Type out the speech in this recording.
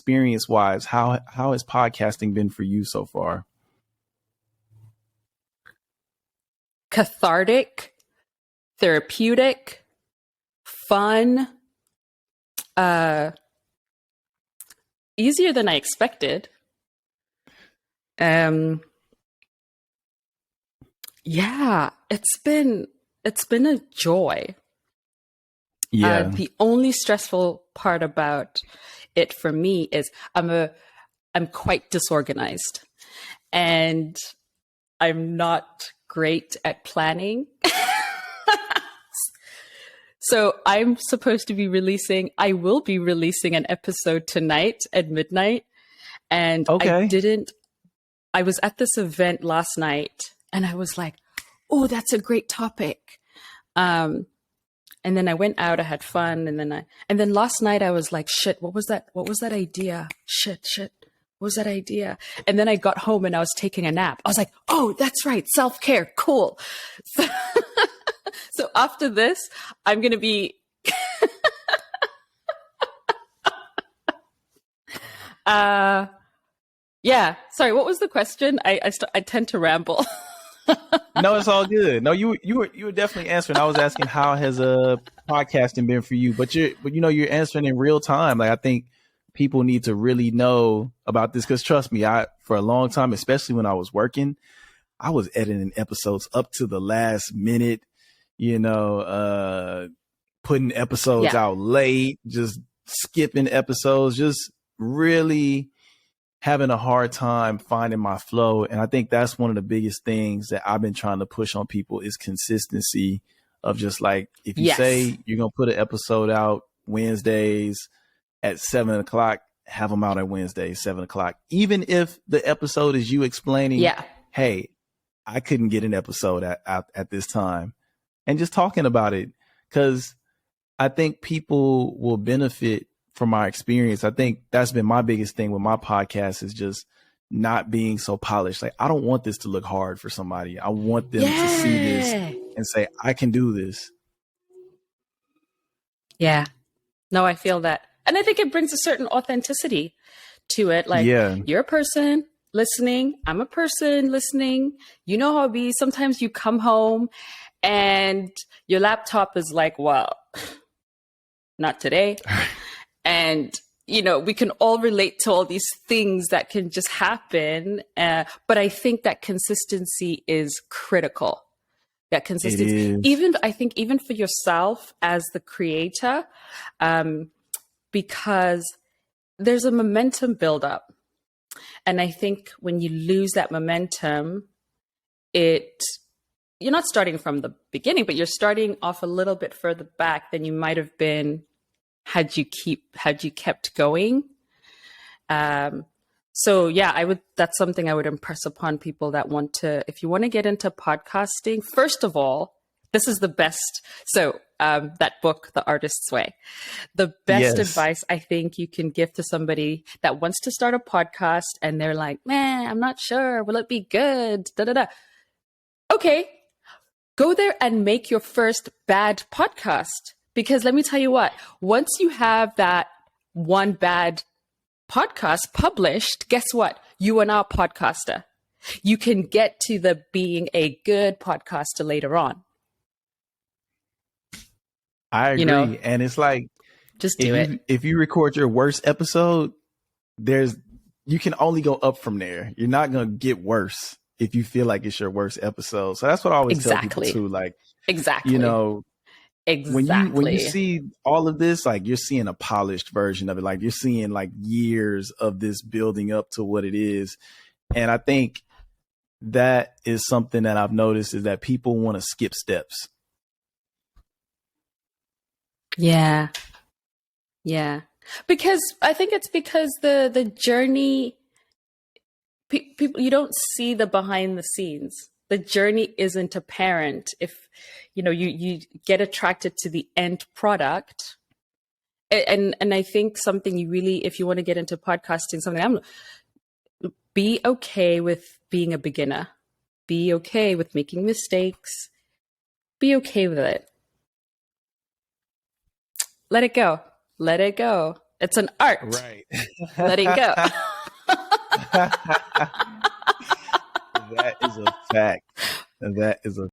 experience wise, how has podcasting been for you so far? Cathartic, therapeutic, fun, easier than I expected. Yeah, it's been a joy. Yeah. The only stressful part about it for me is I'm quite disorganized, and I'm not great at planning. So I will be releasing an episode tonight at midnight. And Okay. I was at this event last night and I was like, oh, that's a great topic. And then I went out, I had fun. And then last night I was like, shit, what was that? What was that idea? Shit. What was that idea? And then I got home and I was taking a nap. I was like, oh, that's right. Self-care. Cool. So after this, I'm going to be, yeah. Sorry. What was the question? I tend to ramble. No, it's all good. No, you were definitely answering. I was asking how has podcasting been for you, but you're answering in real time. Like, I think people need to really know about this, because trust me, for a long time, especially when I was working, I was editing episodes up to the last minute, putting episodes out late, just skipping episodes, just really having a hard time finding my flow. And I think that's one of the biggest things that I've been trying to push on people is consistency of just like, if you say you're going to put an episode out Wednesdays at 7:00, have them out at Wednesday, 7:00. Even if the episode is you explaining, hey, I couldn't get an episode at this time, and just talking about it. Cause I think people will benefit from my experience. I think that's been my biggest thing with my podcast, is just not being so polished. Like, I don't want this to look hard for somebody. I want them to see this and say, I can do this. Yeah. No, I feel that. And I think it brings a certain authenticity to it. Like, you're a person listening. I'm a person listening. You know how it be. Sometimes you come home and your laptop is like, well, not today. And, we can all relate to all these things that can just happen. But I think that consistency is critical. That consistency, even for yourself as the creator, because there's a momentum buildup. And I think when you lose that momentum, you're not starting from the beginning, but you're starting off a little bit further back than you might have been had you kept going. So yeah, that's something I would impress upon people that if you want to get into podcasting, first of all, this is the best. So that book, The Artist's Way, the best advice I think you can give to somebody that wants to start a podcast and they're like, man, I'm not sure. Will it be good? Da, da, da. Okay, go there and make your first bad podcast. Because let me tell you what, once you have that one bad podcast published, guess what? You are now a podcaster. You can get to the being a good podcaster later on. I agree. And it's like, just do it. If you record your worst episode, you can only go up from there. You're not going to get worse if you feel like it's your worst episode. So that's what I always tell people too. Like, exactly. When you see all of this, like, you're seeing a polished version of it. Like, you're seeing like years of this building up to what it is. And I think that is something that I've noticed, is that people want to skip steps. Yeah. Yeah. Because I think it's because the journey, people, you don't see the behind the scenes. The journey isn't apparent. If, you get attracted to the end product. And I think something if you want to get into podcasting, be okay with being a beginner. Be okay with making mistakes. Be okay with it. Let it go. Let it go. It's an art. Right. Letting go. That is a fact. That is a